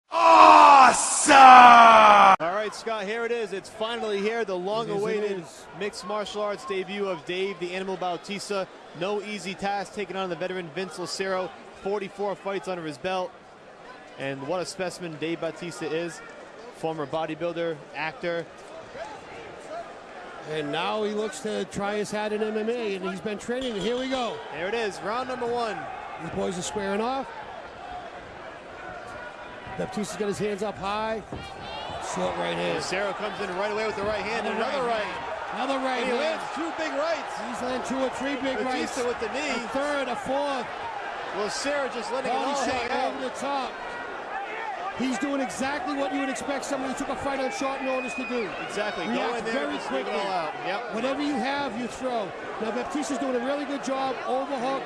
Awesome! All right, Scott, here it is. It's finally here, the long-awaited mixed martial arts debut of Dave the Animal Bautista. No easy task taking on the veteran Vince Lucero. 44 fights under his belt. And what a specimen Dave Bautista is. Former bodybuilder, actor. And now he looks to try his hat in MMA, and he's been training. And here we go. There it is, round number one. These boys are squaring off. Bautista's got his hands up high. Short right hand. Lucero comes in right away with the right hand, and another right. Another right And he hand. lands two big rights. He's landing 2 or 3 big rights. Bautista with the knee. A third, a fourth. Lucero just letting it all Body hang shot out. over the top. He's doing exactly what you would expect somebody who took a fight on short notice to do. Exactly. Go React in there very and just leave it quickly. all out. Yep. Whatever you have, you throw. Now Bautista's doing a really good job. Overhook.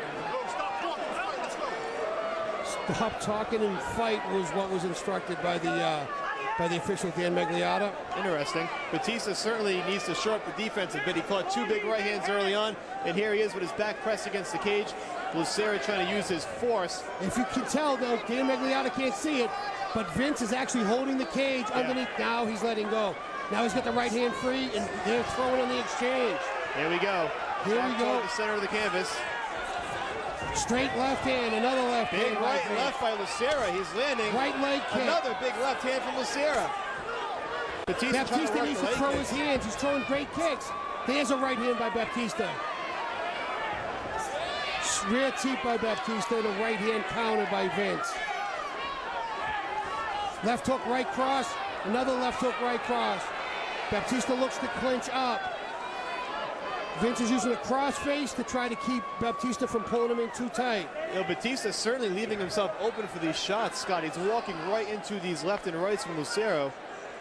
Stop talking and fight was what was instructed by the official Dan Magliata. Interesting. Bautista certainly needs to shore up the defense a bit. He caught 2 big right hands early on, and here he is with his back pressed against the cage. Lucero trying to use his force. If you can tell, though, Dan Magliata can't see it, but Vince is actually holding the cage underneath. Now he's letting go. Now he's got the right hand free, and they're throwing on the exchange. Here we go. Here Back we go. toward the center of the canvas. Straight left hand, another left Big hand. right and left by Lucero. He's landing. Right leg kick. Another big left hand from Lucero. Baptista needs to throw his hands. He's throwing great kicks. There's a right hand by Bautista. Rear teep by Bautista and a right hand counter by Vince. Left hook, right cross. Another left hook, right cross. Bautista looks to clinch up. Vince is using a crossface to try to keep Bautista from pulling him in too tight. You know, Bautista's certainly leaving himself open for these shots, Scott. He's walking right into these left and rights from Lucero.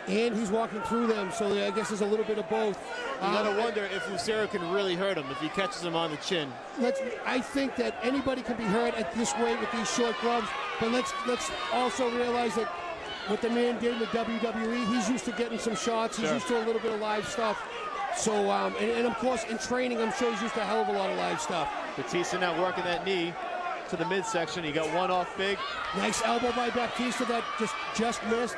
And he's walking through them, so I guess there's a little bit of both. You gotta wonder if Lucero can really hurt him, if he catches him on the chin. I think that anybody can be hurt at this weight with these short gloves, but let's also realize that what the man did with WWE, he's used to getting some shots. He's used to a little bit of live stuff. So, and of course, in training, I'm sure he's used to a hell of a lot of live stuff. Bautista now working that knee to the midsection. He got one off big. Nice elbow by Bautista that just missed.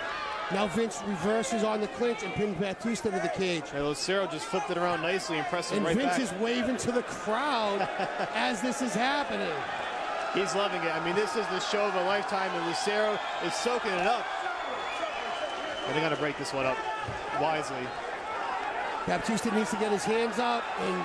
Now Vince reverses on the clinch and pins Bautista to the cage. And Lucero just flipped it around nicely and pressed him right back. And Vince is waving to the crowd as this is happening. He's loving it. I mean, this is the show of a lifetime, and Lucero is soaking it up. And they got to break this one up wisely. Bautista needs to get his hands up, and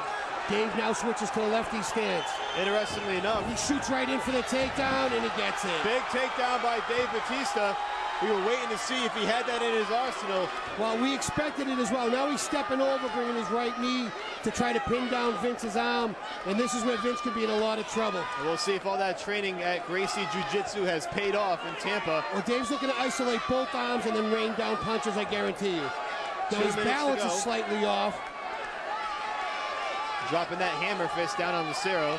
Dave now switches to a lefty stance. Interestingly enough, he shoots right in for the takedown, and he gets it. Big takedown by Dave Bautista. We were waiting to see if he had that in his arsenal. Well, we expected it as well. Now he's stepping over, bringing his right knee to try to pin down Vince's arm, and this is where Vince could be in a lot of trouble. And we'll see if all that training at Gracie Jiu-Jitsu has paid off in Tampa. Well, Dave's looking to isolate both arms and then rain down punches, I guarantee you. Now his balance is slightly off. Dropping that hammer fist down on Lucero.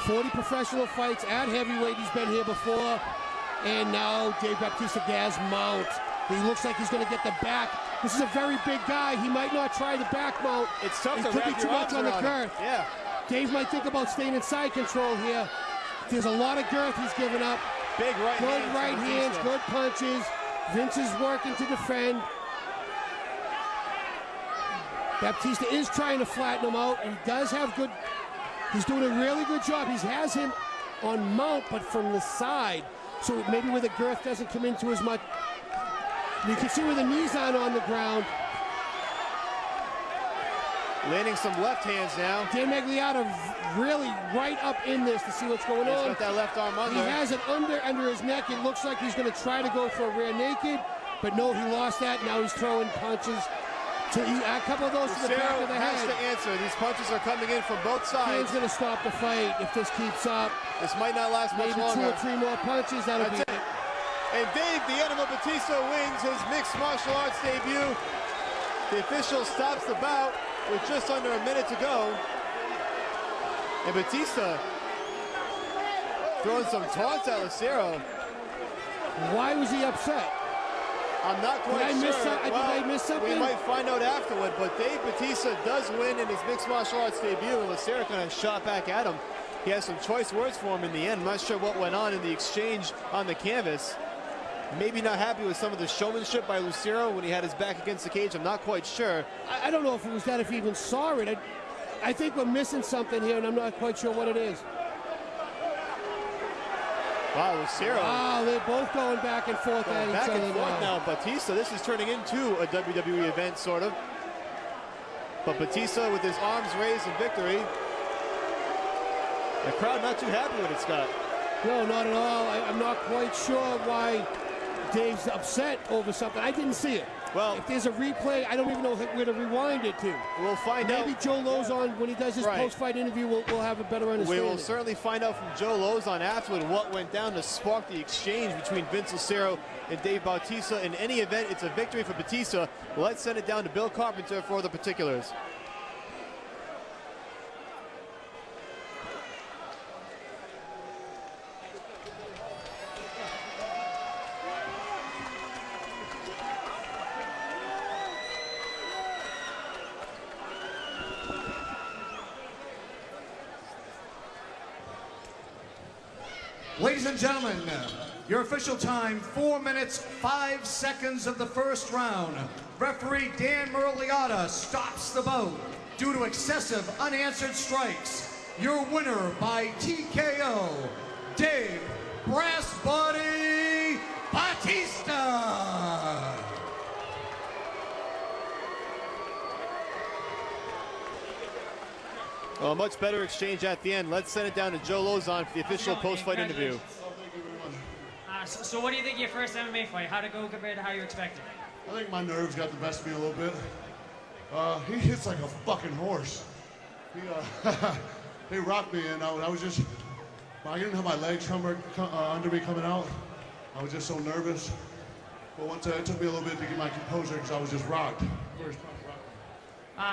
40 professional fights at heavyweight. He's been here before. And now Dave Bautista gas mount. He looks like he's going to get the back. This is a very big guy. He might not try the back mount. It's tough to wrap your arms on the girth. Yeah. Dave might think about staying in side control here. There's a lot of girth he's giving up. Big right good right hands, good punches. Vince is working to defend. Bautista is trying to flatten him out. He does have good. He's doing a really good job. He has him on mount, but from the side. So maybe where the girth doesn't come into as much. You can see where the knees aren't on the ground. Landing some left hands now. Dan Magliata really right up in this to see what's going on. He's got that left arm under. He has it under his neck. It looks like he's going to try to go for a rear naked, but no, he lost that. Now he's throwing punches. A couple of those to the back of the head. Has to answer. These punches are coming in from both sides. Dan's going to stop the fight if this keeps up. This might not last much longer. Maybe 2 or 3 more punches. That'll be it. And Dave the Animal Bautista wins his mixed martial arts debut. The official stops the bout with just under a minute to go. And Bautista throwing some taunts at Lucero. Why was he upset? I'm not quite sure. Did I miss something? We might find out afterward, but Dave Bautista does win in his mixed martial arts debut, and Lucero kind of shot back at him. He has some choice words for him in the end. I'm not sure what went on in the exchange on the canvas. maybe not happy with some of the showmanship by Lucero when he had his back against the cage. I'm not quite sure. I don't know if it was that, if he even saw it. I think we're missing something here, and I'm not quite sure what it is. Wow, Lucero. Wow, they're both going back and forth at each other now. Bautista, this is turning into a WWE event, sort of. But Bautista with his arms raised in victory. The crowd not too happy with it, Scott. No, not at all. I'm not quite sure why Dave's upset over something. I didn't see it. Well, if there's a replay, I don't even know where to rewind it to. We'll find out. Maybe Joe Lozon, when he does his post-fight interview, we'll have a better understanding. We will certainly find out from Joe Lozon afterward what went down to spark the exchange between Vince Lucero and Dave Bautista. In any event, it's a victory for Bautista. Let's send it down to Bill Carpenter for the particulars. Ladies and gentlemen, your official time, 4 minutes, 5 seconds of the first round. Referee Dan Muraliata stops the bout due to excessive unanswered strikes. Your winner by TKO, Dave Brass Body Bautista. Well, a much better exchange at the end. Let's send it down to Joe Lozon for the official post-fight interview. So what do you think of your first MMA fight? How'd it go compared to how you expected? I think my nerves got the best of me a little bit. He hits like a fucking horse. He rocked me, and I was just, I didn't have my legs under me coming out. I was just so nervous. But once it took me a little bit to get my composure because I was just rocked.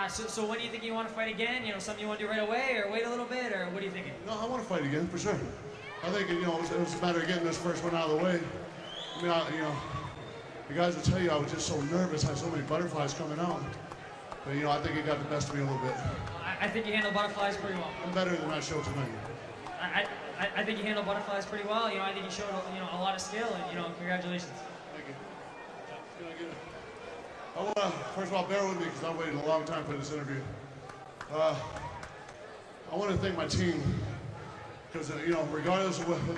So when do you think you want to fight again? You know, something you want to do right away, or wait a little bit, or what are you thinking? No, I want to fight again, for sure. I think, you know, it was a matter of getting this first one out of the way. I mean, you know, the guys will tell you I was just so nervous, I had so many butterflies coming out. But, you know, I think it got the best of me a little bit. I think you handled butterflies pretty well. I'm better than I showed tonight. I think you handled butterflies pretty well. You know, I think you showed, you know, a lot of skill, and, you know, congratulations. Thank you. I want to, first of all, bear with me because I waited a long time for this interview. I want to thank my team because, you know, regardless of what